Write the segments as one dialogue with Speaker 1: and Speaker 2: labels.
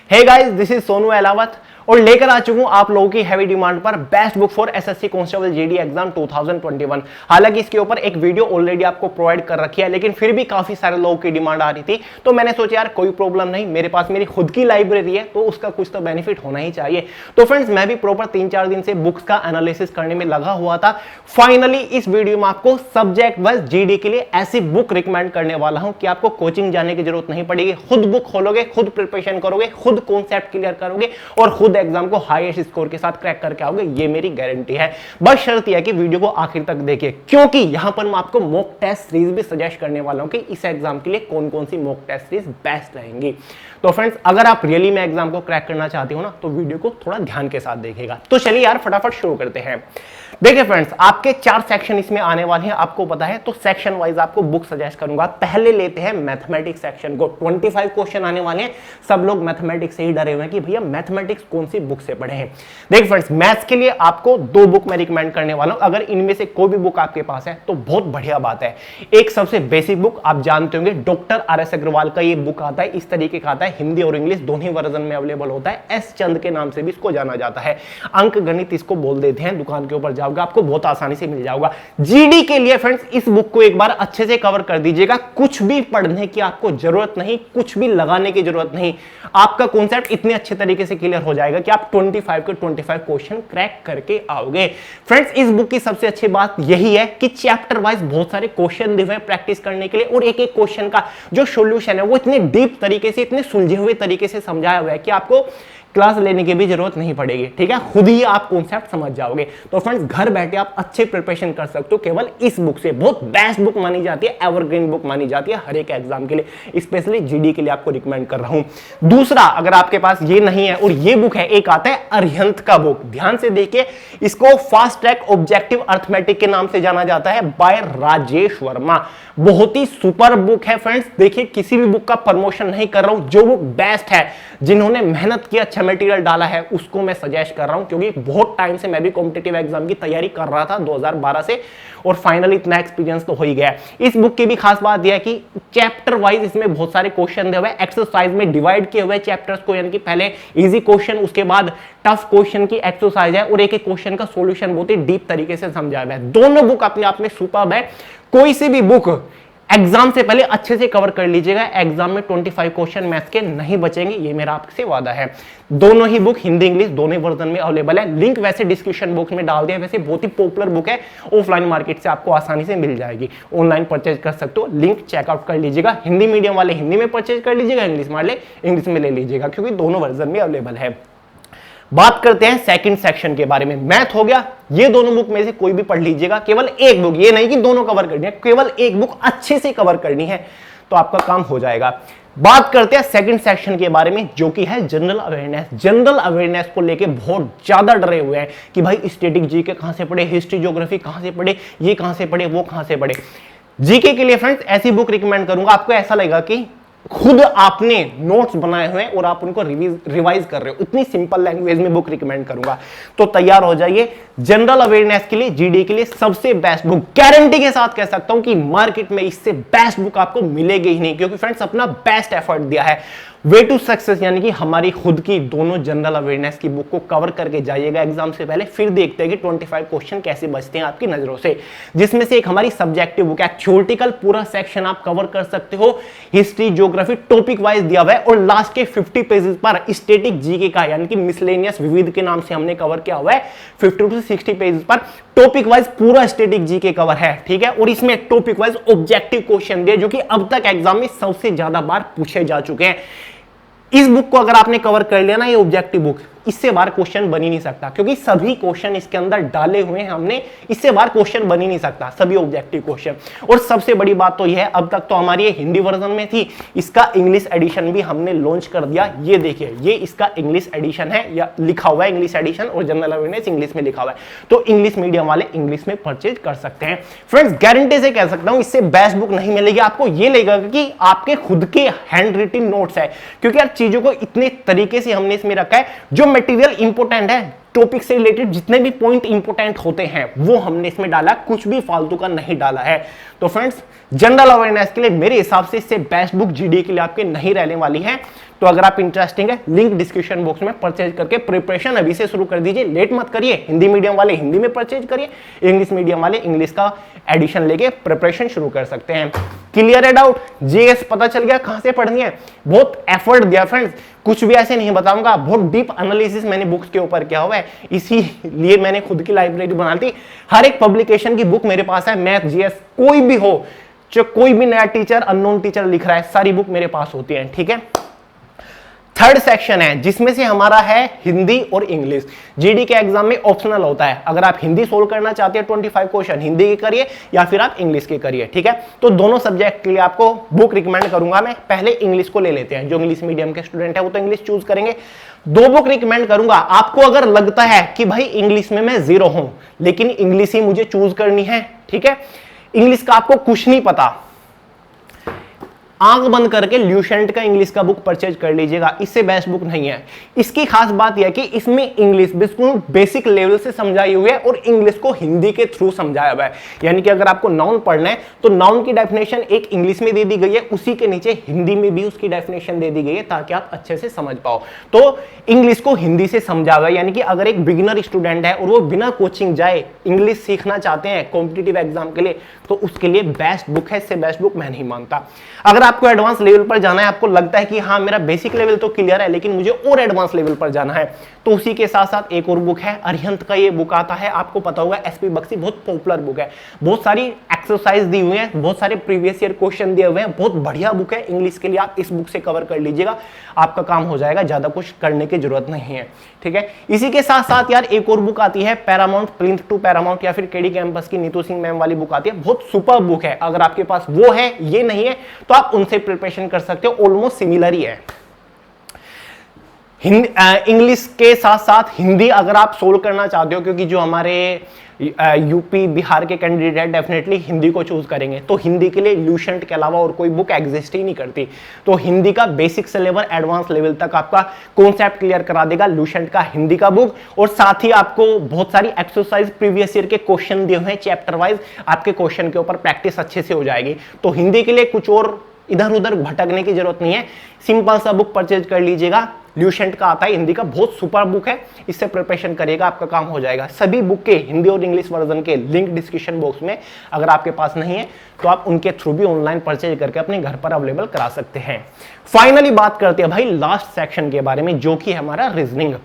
Speaker 1: Hey guys, this is Sonu Ahlawat और लेकर आ चुका हूं आप लोगों की हैवी डिमांड पर best book for SSC constable GD exam 2021। हालांकि इसके ऊपर एक वीडियो ऑलरेडी आपको प्रोवाइड कर रखी है, लेकिन फिर भी काफी सारे लोगों की डिमांड आ रही थी, तो मैंने सोचा यार कोई प्रॉब्लम नहीं, मेरे पास मेरी खुद की लाइब्रेरी है तो उसका कुछ तो बेनिफिट होना ही चाहिए। तो फ्रेंड्स, मैं भी प्रॉपर 3-4 दिन से बुक्स का एनालिसिस करने में लगा हुआ था। फाइनली इस वीडियो में आपको सब्जेक्ट वाइज जीडी के लिए ऐसी बुक रिकमेंड करने वाला हूं कि आपको कोचिंग जाने की जरूरत नहीं पड़ेगी। खुद बुक खोलोगे, खुद प्रिपरेशन करोगे, खुद कॉन्सेप्ट क्लियर करोगे और खुद एग्जाम को हाईएस्ट स्कोर के साथ क्रैक करके आओगे, ये मेरी गारंटी है। बस शर्त यह है कि वीडियो को आखिर तक देखिए, क्योंकि यहां पर मैं आपको मॉक टेस्ट सीरीज भी सजेस्ट करने वाला हूं कि इस एग्जाम के लिए कौन कौन सी मॉक टेस्ट सीरीज बेस्ट रहेंगी। तो फ्रेंड्स, अगर आप रियली में एग्जाम को क्रैक करना चाहते हो ना, तो वीडियो को थोड़ा ध्यान के साथ देखिएगा। तो चलिए यार फटाफट शुरू करते हैं। देखिए फ्रेंड्स, आपके 4 सेक्शन इसमें आने वाले हैं, आपको पता है, तो सेक्शन वाइज आपको बुक सजेस्ट करूंगा। पहले लेते हैं मैथमेटिक्स सेक्शन को। 25 क्वेश्चन आने वाले हैं। सब लोग मैथमेटिक्स से ही डरे हुए हैं कि भैया मैथमेटिक्स कौन सी बुक से पढ़े हैं। देखिए फ्रेंड्स, मैथ्स के लिए आपको 2 बुक मैं रिकमेंड करने वाला हूं। अगर इनमें से कोई भी बुक आपके पास है तो बहुत बढ़िया बात है। एक सबसे बेसिक बुक आप जानते होंगे, डॉक्टर आर.एस. अग्रवाल का ये बुक आता है, इस तरीके का आता है, हिंदी और इंग्लिश दोनों वर्जन में अवेलेबल होता है। एस चंद के नाम से भी इसको जाना जाता है। अंक गणित इसको बोल देते हैं। दुकान के ऊपर जाओगे आपको बहुत आसानी से मिल जाएगा। जीडी के लिए फ्रेंड्स, इस बुक को एक बार अच्छे से कवर कर दीजिएगा। कुछ भी पढ़ने की आपको जरूरत नहीं, कुछ भी लगाने की जरूरत नहीं। आपका कॉन्सेप्ट इतने अच्छे तरीके से क्लियर हो जाएगा कि आप 25 के 25 क्वेश्चन क्रैक करके आओगे। फ्रेंड्स, इस बुक की सबसे अच्छी बात यही है कि चैप्टर वाइज बहुत सारे क्वेश्चन दिए हुए हैं प्रैक्टिस करने के लिए, और एक एक क्वेश्चन का जो सॉल्यूशन है वो इतने डीप तरीके से, इतने सुलझे हुए तरीके से समझाया हुआ है कि आपको क्लास लेने की भी जरूरत नहीं पड़ेगी। ठीक है, खुद ही आप कॉन्सेप्ट समझ जाओगे। तो फ्रेंड्स, घर बैठे आप अच्छे प्रिपरेशन कर सकते हो केवल इस बुक से। बहुत बेस्ट बुक मानी जाती है, एवरग्रीन बुक मानी जाती है हर एक एग्जाम के लिए, स्पेशली जीडी के लिए आपको रिकमेंड कर रहा हूं। दूसरा, अगर आपके पास ये नहीं है और ये बुक है, एक आता है अरिहंत का बुक। ध्यान से देखिए, इसको फास्ट ट्रैक ऑब्जेक्टिव अर्थमेटिक के नाम से जाना जाता है, बाय राजेश वर्मा। बहुत ही सुपर बुक है फ्रेंड्स। देखिए, किसी भी बुक का प्रमोशन नहीं कर रहा हूं, जो बुक बेस्ट है, जिन्होंने मेहनत की, अच्छा मटेरियल डाला है, उसको मैं सजेस्ट कर रहा हूं। क्योंकि बहुत टाइम से मैं भी कॉम्पिटिटिव एग्जाम की तैयारी कर रहा था 2012 से, और फाइनली इतना एक्सपीरियंस तो हो ही गया। इस बुक की भी खास बात यह है कि चैप्टर वाइज इसमें बहुत सारे क्वेश्चन दिए हुए हैं, एक्सरसाइज में डिवाइड किए हुए चैप्टर्स को, यानी कि पहले इजी क्वेश्चन, उसके बाद टफ क्वेश्चन की एक्सरसाइज है, और एक एक क्वेश्चन का सॉल्यूशन बहुत ही डीप तरीके से समझाया गया है। दोनों बुक अपने आप में सुपर्ब है। कोई सी भी बुक एग्जाम से पहले अच्छे से कवर कर लीजिएगा, एग्जाम में 25 क्वेश्चन मैथ्स के नहीं बचेंगे, ये मेरा आपसे वादा है। दोनों ही बुक हिंदी इंग्लिश दोनों वर्जन में अवेलेबल है। लिंक वैसे डिस्क्रिप्शन बॉक्स में डाल दिया। वैसे बहुत ही पॉपुलर बुक है, ऑफलाइन मार्केट से आपको आसानी से मिल जाएगी, ऑनलाइन परचेज कर सकते हो, लिंक चेकआउट कर लीजिएगा। हिंदी मीडियम वाले हिंदी में परचेज कर लीजिएगा, इंग्लिश वाले इंग्लिश में ले लीजिएगा, क्योंकि दोनों वर्जन में अवेलेबल है। बात करते हैं सेकंड सेक्शन के बारे में। मैथ हो गया, ये दोनों बुक में से कोई भी पढ़ लीजिएगा। केवल एक बुक, ये नहीं कि दोनों कवर करनी है, केवल एक बुक अच्छे से कवर करनी है तो आपका काम हो जाएगा। बात करते हैं सेकंड सेक्शन के बारे में, जो कि है जनरल अवेयरनेस। जनरल अवेयरनेस को लेके बहुत ज्यादा डरे हुए हैं कि भाई स्टैटिक जीके कहां से पढ़े, हिस्ट्री ज्योग्राफी कहां से पढ़े, ये कहां से पढ़े, वो कहां से पढ़े। जीके के लिए फ्रेंड्स ऐसी बुक रिकमेंड करूंगा, आपको ऐसा लगेगा कि खुद आपने नोट्स बनाए हुए हैं और आप उनको रिवाइज कर रहे हो। इतनी सिंपल लैंग्वेज में बुक रिकमेंड करूंगा, तो तैयार हो जाइए। जनरल अवेयरनेस के लिए, जीडी के लिए सबसे बेस्ट बुक, गारंटी के साथ कह सकता हूं कि मार्केट में इससे बेस्ट बुक आपको मिलेगी ही नहीं, क्योंकि फ्रेंड्स अपना बेस्ट एफर्ट दिया है। वे टू सक्सेस यानी कि हमारी खुद की दोनों जनरल अवेयरनेस की बुक को कवर करके जाइएगा एग्जाम से पहले, फिर देखते हैं कि 25 क्वेश्चन कैसे बचते हैं आपकी नजरों से। जिसमें से एक हमारी सब्जेक्टिव बुक है, थ्योरेटिकल पूरा सेक्शन आप कवर कर सकते हो, हिस्ट्री ज्योग्राफी टॉपिक वाइज दिया हुआ है, और लास्ट के 50 पेजेस पर स्टैटिक जीके का, यानी कि मिसलेनियस विविध के नाम से हमने कवर किया हुआ है। 50 to 60 पेजेस पर टॉपिक वाइज पूरा स्टैटिक जीके कवर है। ठीक है, और इसमें टॉपिक वाइज ऑब्जेक्टिव क्वेश्चन दिए, जो कि अब तक एग्जाम में सबसे ज्यादा बार पूछे जा चुके हैं। इस बुक को अगर आपने कवर कर लिया ना, ये ऑब्जेक्टिव बुक, इससे बाहर क्वेश्चन बन ही नहीं सकता, क्योंकि सभी क्वेश्चन इसके अंदर डाले हुए हैं हमने। इससे बाहर क्वेश्चन बन ही नहीं सकता, सभी ऑब्जेक्टिव क्वेश्चन। और सबसे बड़ी बात तो यह है, अब तक तो हमारी ये हिंदी वर्जन में थी, इसका इंग्लिश एडिशन भी हमने लॉन्च कर दिया। ये देखिए, ये इसका इंग्लिश एडिशन है, या लिखा हुआ है इंग्लिश एडिशन, और जनरल अवेयरनेस इंग्लिश में लिखा हुआ है। तो इंग्लिश मीडियम वाले इंग्लिश में परचेज कर सकते हैं। फ्रेंड्स, गारंटी से कह सकता हूं, इससे बेस्ट बुक नहीं मिलेगी आपको। ये लगेगा कि आपके खुद के हैंड रिटन नोट्स है, क्योंकि यार चीजों को इतने तरीके से हमने इसमें रखा है, जो मटेरियल इंपोर्टेंट है टॉपिक से रिलेटेड जितने भी पॉइंट इंपोर्टेंट होते हैं वो हमने इसमें डाला, कुछ भी फालतू का नहीं डाला है। तो फ्रेंड्स, जनरल अवेयरनेस के लिए मेरे हिसाब से इससे बेस्ट बुक जीडी के लिए आपके नहीं रहने वाली है। तो अगर आप इंटरेस्टिंग है, लिंक डिस्क्रिप्शन बॉक्स में परचेज करके प्रिपरेशन अभी से शुरू कर दीजिए, लेट मत करिए। हिंदी मीडियम वाले हिंदी में परचेज करिए, इंग्लिश मीडियम वाले इंग्लिश का एडिशन लेके प्रिपरेशन शुरू कर सकते हैं। क्लियर है डाउट? जीएस पता चल गया कहां से पढ़नी है? बहुत एफर्ट दिया फ्रेंड्स, कुछ भी ऐसे नहीं बताऊंगा, बहुत डीप एनालिसिस मैंने बुक्स के ऊपर किया हुआ है, इसीलिए मैंने खुद की लाइब्रेरी बना दी। हर एक पब्लिकेशन की बुक मेरे पास है, मैथ जीएस कोई भी हो, जो कोई भी नया टीचर अननोन टीचर लिख रहा है, सारी बुक मेरे पास होती है। ठीक है, थर्ड सेक्शन है जिसमें से हमारा है हिंदी और इंग्लिश। जीडी के एग्जाम में ऑप्शनल होता है, अगर आप हिंदी सोल्व करना चाहते हैं 25 क्वेश्चन हिंदी के करिए या फिर आप इंग्लिश के करिए। ठीक है, तो दोनों सब्जेक्ट के लिए आपको बुक रिकमेंड करूंगा मैं। पहले इंग्लिश को ले लेते हैं, जो इंग्लिश मीडियम के स्टूडेंट है वो तो इंग्लिश चूज करेंगे। दो बुक रिकमेंड करूंगा आपको, अगर लगता है कि भाई इंग्लिश में मैं जीरो हूं लेकिन इंग्लिश ही मुझे चूज करनी है, ठीक है, इंग्लिश का आपको कुछ नहीं पता, आंख बंद करके ल्यूसेंट का इंग्लिश का बुक परचेज कर लीजिएगा, इससे बेस्ट बुक नहीं है। इसकी खास बात यह कि इसमें इंग्लिश बिल्कुल बेसिक लेवल से समझाई हुई है और इंग्लिश को हिंदी के थ्रू समझाया हुआ है। यानी कि अगर आपको नाउन पढ़ना है तो नाउन की डेफिनेशन एक इंग्लिश में दे दी गई है, उसी के नीचे हिंदी में भी उसकी डेफिनेशन दे दी गई है ताकि आप अच्छे से समझ पाओ। तो इंग्लिश को हिंदी से समझा हुआ है, यानी कि अगर एक बिगिनर स्टूडेंट है और वो बिना कोचिंग जाए इंग्लिश सीखना चाहते हैं कॉम्पिटिटिव एग्जाम के लिए, तो उसके लिए बेस्ट बुक है, इससे बेस्ट बुक मैं नहीं मानता। अगर आपको एडवांस लेवल पर जाना है, आपको लगता है कि हाँ मेरा बेसिक लेवल तो क्लियर है लेकिन मुझे और एडवांस लेवल पर जाना है, तो उसी के साथ साथ एक और बुक है, अरिहंत का ये बुक आता है, आपको पता होगा एसपी बख्शी, बहुत पॉपुलर बुक है, बहुत सारी एक्सरसाइज दी हुई है, बहुत सारे प्रीवियस ईयर क्वेश्चन दिए हुए हैं, बहुत बढ़िया बुक है इंग्लिश के लिए। आप इस बुक से कवर कर लीजिएगा, आपका काम हो जाएगा, ज्यादा कुछ करने की जरूरत नहीं है। ठीक है, इसी के साथ साथ यार एक और बुक आती है पैरामाउंट, प्लिंथ टू पैरामाउंट या फिर केडी कैंपस की नीतू सिंह मैम वाली बुक आती है, बहुत सुपर बुक है। अगर आपके पास वो है, ये नहीं है, तो आप उनसे प्रिपरेशन कर सकते हो, ऑलमोस्ट सिमिलर ही है। इंग्लिश के साथ साथ हिंदी अगर आप सोल्व करना चाहते हो, क्योंकि जो हमारे यूपी बिहार के कैंडिडेट डेफिनेटली हिंदी को चूज करेंगे, तो हिंदी के लिए ल्यूसेंट के अलावा और कोई बुक एग्जिस्ट ही नहीं करती। तो हिंदी का बेसिक से लेकर एडवांस लेवल तक आपका कॉन्सेप्ट क्लियर करा देगा ल्यूसेंट का हिंदी का बुक, और साथ ही आपको बहुत सारी एक्सरसाइज प्रीवियस ईयर के क्वेश्चन दिए हुए हैं चैप्टर वाइज, आपके क्वेश्चन के ऊपर प्रैक्टिस अच्छे से हो जाएगी। तो हिंदी के लिए कुछ और इधर उधर भटकने की जरूरत नहीं है, सिंपल सा बुक परचेज कर लीजिएगा, ल्यूसेंट का आता है हिंदी का, बहुत सुपर बुक है, इससे प्रिपरेशन करिएगा, आपका काम हो जाएगा। सभी बुक के हिंदी और इंग्लिश वर्जन के लिंक डिस्क्रिप्शन बॉक्स में, अगर आपके पास नहीं है तो आप उनके थ्रू भी ऑनलाइन परचेज करके अपने घर पर अवेलेबल करा सकते हैं। फाइनली बात करते हैं भाई लास्ट सेक्शन के बारे में, जो कि हमारा रीजनिंग।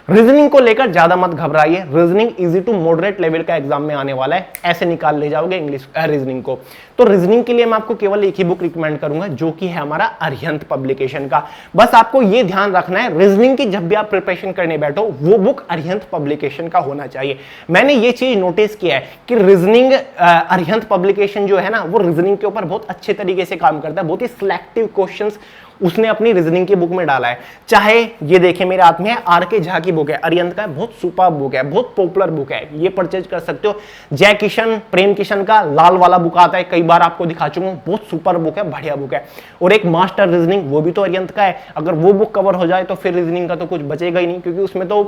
Speaker 1: रीजनिंग को लेकर ज्यादा मत घबराइए, reasoning easy to moderate level का एग्जाम में आने वाला है, ऐसे निकाल ले जाओगे इंग्लिश रीजनिंग को। तो रीजनिंग के लिए मैं आपको केवल एक ही बुक रिकमेंड करूंगा, जो कि है हमारा अरिहंत पब्लिकेशन का। बस आपको ये ध्यान रखना है, रीजनिंग की जब भी आप प्रिपरेशन करने बैठो वो बुक अरिहंत पब्लिकेशन का होना चाहिए। मैंने ये चीज नोटिस किया है कि रीजनिंग अरिहंत पब्लिकेशन जो है ना, वो रीजनिंग के ऊपर बहुत अच्छे तरीके से काम करता है, बहुत ही सिलेक्टिव क्वेश्चंस उसने अपनी रीजनिंग की बुक में डाला है। चाहे ये देखें मेरे हाथ में है आर के झा की बुक है, अरिहंत का बहुत सुपर बुक है, बहुत पॉपुलर बुक है, ये परचेज कर सकते हो। जय किशन, प्रेम किशन का लाल वाला बुक आता है, कई बार आपको दिखा चुका हूं, बहुत सुपर बुक है, बढ़िया बुक है। और एक मास्टर रीजनिंग, वो भी तो अरिहंत का है, अगर वो बुक कवर हो जाए तो फिर रीजनिंग का तो कुछ बचेगा ही नहीं, क्योंकि उसमें तो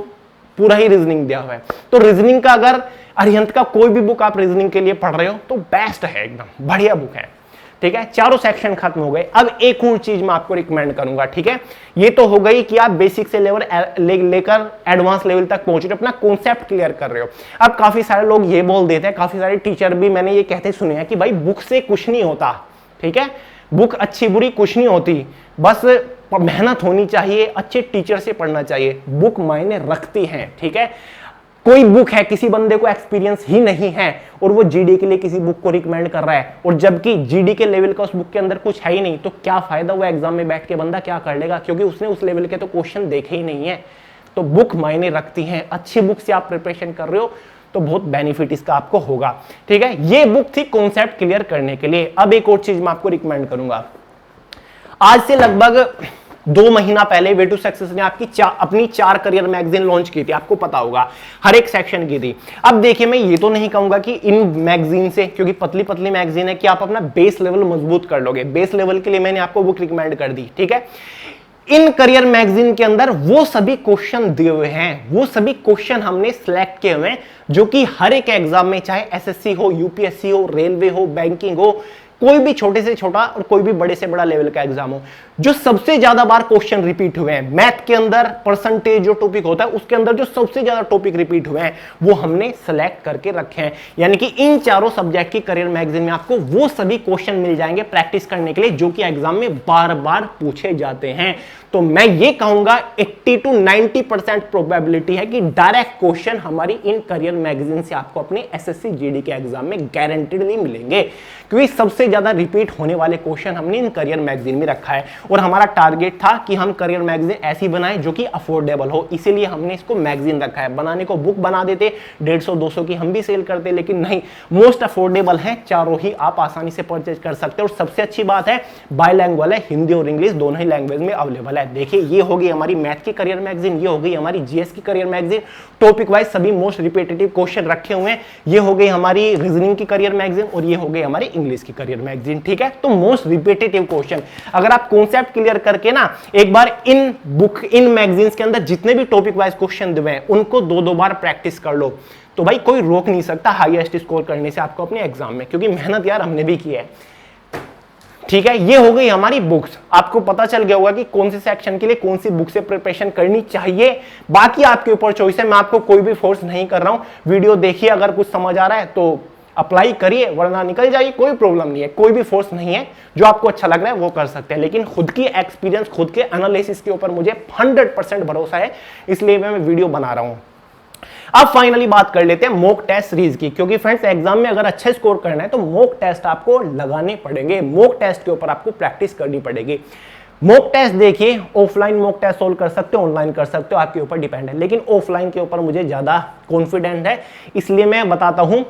Speaker 1: पूरा ही रीजनिंग दिया हुआ है। तो रीजनिंग का अगर अरिहंत का कोई भी बुक आप रीजनिंग के लिए पढ़ रहे हो तो बेस्ट है, एकदम बढ़िया बुक है। ठीक है, चारों सेक्शन खत्म हो गए। अब एक और चीज मैं आपको रिकमेंड करूंगा, ठीक है, ये तो हो गई कि आप बेसिक से लेकर एडवांस लेवल तक पहुंच रहे हो, अपना कॉन्सेप्ट क्लियर कर रहे हो। अब काफी सारे लोग ये बोल देते हैं, काफी सारे टीचर भी मैंने ये कहते सुने हैं कि भाई बुक से कुछ नहीं होता। ठीक है, बुक अच्छी बुरी कुछ नहीं होती, बस मेहनत होनी चाहिए, अच्छे टीचर से पढ़ना चाहिए, बुक मायने रखती है। ठीक है, कोई बुक है, किसी बंदे को एक्सपीरियंस ही नहीं है और वो जीडी के लिए किसी बुक को रिकमेंड कर रहा है, और जबकि जीडी के लेवल का उस बुक के अंदर कुछ है ही नहीं, तो क्या फायदा, वो एग्जाम में बैठ के बंदा क्या कर लेगा, क्योंकि उसने उस लेवल के तो क्वेश्चन देखे ही नहीं है। तो बुक मायने रखती है, अच्छी बुक से आप प्रिपरेशन कर रहे हो तो बहुत बेनिफिट इसका आपको होगा। ठीक है, ये बुक थी कॉन्सेप्ट क्लियर करने के लिए। अब एक और चीज मैं आपको रिकमेंड करूंगा, आज से लगभग 2 महीना पहले वे टू सक्सेस ने अपनी 4 करियर मैगजीन लॉन्च की थी, आपको पता होगा, हर एक सेक्शन की थी। अब देखिए, मैं ये तो नहीं कहूंगा कि इन मैगजीन से, क्योंकि पतली पतली मैगजीन है, कि आप अपना बेस लेवल मजबूत कर लोगे। बेस लेवल के लिए मैंने आपको बुक रिकमेंड कर दी। ठीक है, इन करियर मैगजीन के अंदर वो सभी क्वेश्चन दिए हुए हैं, वो सभी क्वेश्चन हमने सिलेक्ट किए हुए हैं जो कि हर एक एग्जाम में, चाहे एसएससी हो, यूपीएससी हो, रेलवे हो, बैंकिंग हो, कोई भी छोटे से छोटा और कोई भी बड़े से बड़ा लेवल का एग्जाम हो, जो सबसे ज्यादा बार क्वेश्चन रिपीट हुए हैं। मैथ के अंदर परसेंटेज जो टॉपिक होता है उसके अंदर जो सबसे ज्यादा टॉपिक रिपीट हुए हैं वो हमने सेलेक्ट करके रखे हैं। यानी कि इन चारों सब्जेक्ट की करियर मैगजीन में आपको वो सभी क्वेश्चन मिल जाएंगे प्रैक्टिस करने के लिए जो कि एग्जाम में बार बार पूछे जाते हैं। तो मैं ये कहूंगा 80 to 90% प्रोबेबिलिटी है कि डायरेक्ट क्वेश्चन हमारी इन करियर मैगजीन से आपको अपने एसएससी जीडी के एग्जाम में गारंटीडली मिलेंगे, क्योंकि सबसे ज्यादा रिपीट होने वाले क्वेश्चन हमने इन करियर मैगजीन में रखा है। और हमारा टारगेट था कि हम करियर मैगजीन ऐसी बनाएं जो कि अफोर्डेबल हो, इसीलिए हमने इसको मैगजीन रखा है। बनाने को बुक बना देते 150-200 की हम भी सेल करते, लेकिन नहीं, मोस्ट अफोर्डेबल है, चारों ही आप आसानी से परचेज कर सकते हो। और सबसे अच्छी बात है बायलैंग्वेज है, हिंदी और इंग्लिश दोनों ही लैंग्वेज में अवेलेबल है। देखिए ये हो गई हमारी मैथ की करियर मैगजीन, ये हो गई हमारी जीएस की करियर मैगजीन, टॉपिक वाइज सभी मोस्ट रिपीटेटिव क्वेश्चन रखे हुए हैं। ये हो गई हमारी रीजनिंग की करियर मैगजीन और ये हो गई हमारी इंग्लिश की करियर मैगजीन। ठीक है, तो मोस्ट रिपीटेटिव क्वेश्चन अगर आप कॉन्सेप्ट क्लियर करके ना एक बार इन मैगजीन्स के अंदर जितने भी टॉपिक वाइज क्वेश्चन दिए हैं उनको 2-2 बार प्रैक्टिस कर लो, तो भाई कोई रोक नहीं सकता हाईएस्ट स्कोर करने से आपको अपने एग्जाम में, क्योंकि मेहनत यार हमने भी की है। ठीक है, ये हो गई हमारी बुक्स। आपको पता चल गया होगा कि कौन से सेक्शन के लिए कौन सी बुक से प्रिपरेशन करनी चाहिए। बाकी आपके ऊपर चॉइस है, मैं आपको कोई भी फोर्स नहीं कर रहा हूं। वीडियो देखिए, अगर कुछ समझ आ रहा है तो अप्लाई करिए, वरना निकल जाइए, कोई प्रॉब्लम नहीं है। कोई भी फोर्स नहीं है, जो आपको अच्छा लग रहा है वो कर सकते हैं, लेकिन खुद की एक्सपीरियंस, खुद के एनालिसिस के ऊपर मुझे 100% भरोसा है, इसलिए मैं वीडियो बना रहा हूं। अब फाइनली बात कर लेते हैं मॉक टेस्ट सीरीज की, क्योंकि फ्रेंड्स एग्जाम में अगर अच्छे स्कोर करना है तो मॉक टेस्ट आपको लगाने पड़ेंगे, मॉक टेस्ट के ऊपर आपको प्रैक्टिस करनी पड़ेगी। मॉक टेस्ट देखिए, ऑफलाइन मॉक टेस्ट सोल्व कर सकते हो, ऑनलाइन कर सकते हो, आपके ऊपर डिपेंड है, लेकिन ऑफलाइन के ऊपर मुझे ज्यादा कॉन्फिडेंट है, इसलिए मैं बताता हूं।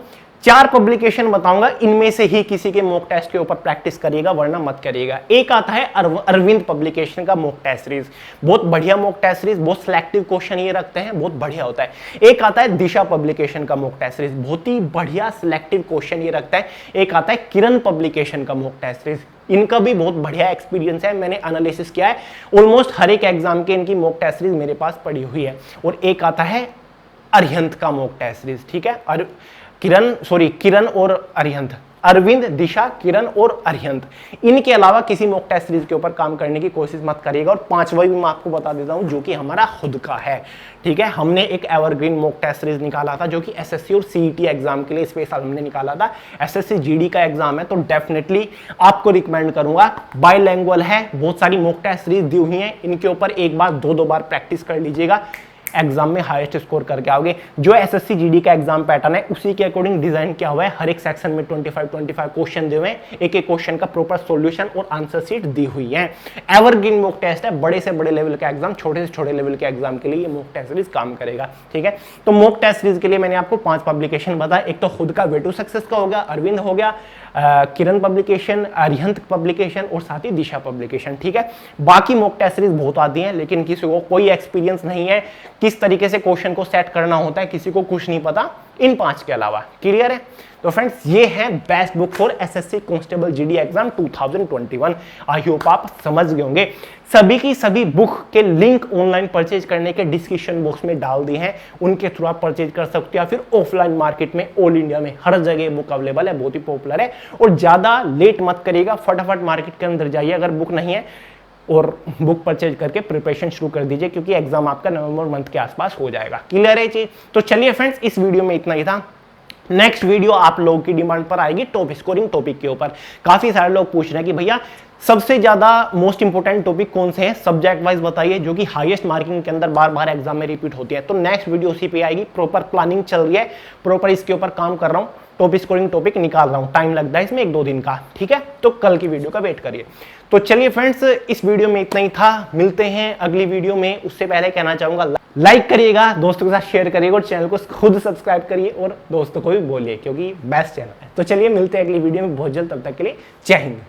Speaker 1: 4 पब्लिकेशन बताऊंगा, इनमें से ही किसी के मॉक टेस्ट के ऊपर प्रैक्टिस करिएगा, वरना मत करिएगा। एक आता है अरविंद पब्लिकेशन का मॉक टेस्ट सीरीज, बहुत बढ़िया मॉक टेस्ट सीरीज, बहुत सिलेक्टिव क्वेश्चन ये रखते हैं, बहुत बढ़िया होता है। एक आता है दिशा पब्लिकेशन का मॉक टेस्ट सीरीज, बहुत ही बढ़िया सिलेक्टिव क्वेश्चन ये रखता है। एक आता है किरण पब्लिकेशन का मॉक टेस्ट सीरीज, इनका भी बहुत बढ़िया एक्सपीरियंस है, मैंने एनालिसिस किया है, ऑलमोस्ट हर एक एग्जाम के इनकी मॉक टेस्ट सीरीज मेरे पास पड़ी हुई है। और एक आता है अरिहंत का मॉक टेस्ट सीरीज, ठीक है, और किरण और अरिहंत, अरविंद, दिशा, किरण और अरिहंत, इनके अलावा किसी मॉक टेस्ट सीरीज के ऊपर काम करने की कोशिश मत करिएगा। और 5वां भी मैं आपको बता देता हूं, जो कि हमारा खुद का है। ठीक है, हमने एक एवरग्रीन मॉक टेस्ट सीरीज निकाला था, जो कि एसएससी और सीईटी एग्जाम के लिए स्पेशल हमने निकाला था। एसएससी जीडी का एग्जाम है, तो डेफिनेटली आपको रिकमेंड करूंगा। बायलैंग्वेज है, बहुत सारी मॉक टेस्ट सीरीज दी हुई है, इनके ऊपर एक बार 2-2 बार प्रैक्टिस कर लीजिएगा, एग्जाम में हाईएस्ट स्कोर करके आओगे। जो एसएससी जीडी का एग्जाम पैटर्न है उसी के अकॉर्डिंग डिजाइन किया हुआ है। हर एक सेक्शन में 25 क्वेश्चन दिए हुए हैं, एक एक क्वेश्चन का प्रॉपर सॉल्यूशन और आंसर शीट दी हुई है। एवरग्रीन मॉक टेस्ट है, बड़े से बड़े लेवल का एग्जाम, छोटे से छोटे लेवल के एग्जाम के लिए ये मॉक टेस्ट सीरीज काम करेगा। ठीक है, तो मॉक टेस्ट सीरीज के लिए मैंने आपको 5 पब्लिकेशन बताया। एक तो खुद का वे टू सक्सेस का हो गया, अरविंद हो गया, किरण पब्लिकेशन, अरिहंत पब्लिकेशन और साथ ही दिशा पब्लिकेशन। ठीक है, बाकी मॉक टेस्ट सीरीज बहुत आती हैं, लेकिन किसी को कोई एक्सपीरियंस नहीं है किस तरीके से क्वेश्चन को सेट करना होता है, किसी को कुछ नहीं पता इन 5 के अलावा। क्लियर है? तो फ्रेंड्स ये है best book for SSC constable GD exam 2021। I hope आप समझ गए होंगे। सभी की सभी बुक के लिंक ऑनलाइन परचेज करने के डिस्क्रिप्शन बॉक्स में डाल दिए हैं, उनके थ्रू आप परचेज कर सकते हो, या फिर ऑफलाइन मार्केट में ऑल इंडिया में हर जगह बुक अवेलेबल है, बहुत ही पॉपुलर है। और ज्यादा लेट मत करिएगा, फटाफट मार्केट के अंदर जाइए अगर बुक नहीं है, और बुक परचेज करके प्रिपरेशन शुरू कर दीजिए, क्योंकि एग्जाम आपका नवंबर मंथ के आसपास हो जाएगा। क्लियर है चीज? तो चलिए फ्रेंड्स, इस वीडियो में इतना ही था। नेक्स्ट वीडियो आप लोगों की डिमांड पर आएगी टॉप स्कोरिंग टॉपिक के ऊपर। काफी सारे लोग पूछ रहे हैं कि भैया सबसे ज्यादा मोस्ट इंपोर्टेंट टॉपिक कौन से हैं, सब्जेक्ट वाइज बताइए, जो कि हाईएस्ट मार्किंग के अंदर बार बार एग्जाम में रिपीट होती है। तो नेक्स्ट वीडियो उसी पे आएगी। प्रॉपर प्लानिंग चल रही है, प्रॉपर इसके ऊपर काम कर रहा हूं, टॉप स्कोरिंग टॉपिक निकाल रहा हूं, टाइम लगता है इसमें 1-2 दिन का। ठीक है, तो कल की वीडियो का वेट करिए। तो चलिए फ्रेंड्स, इस वीडियो में इतना ही था, मिलते हैं अगली वीडियो में। उससे पहले कहना चाहूंगा लाइक करिएगा, दोस्तों के साथ शेयर करिएगा, और चैनल को खुद सब्सक्राइब करिए और दोस्तों को भी बोलिए, क्योंकि बेस्ट चैनल है। तो चलिए मिलते हैं अगली वीडियो में बहुत जल्द, तब तक के लिए जय हिंद।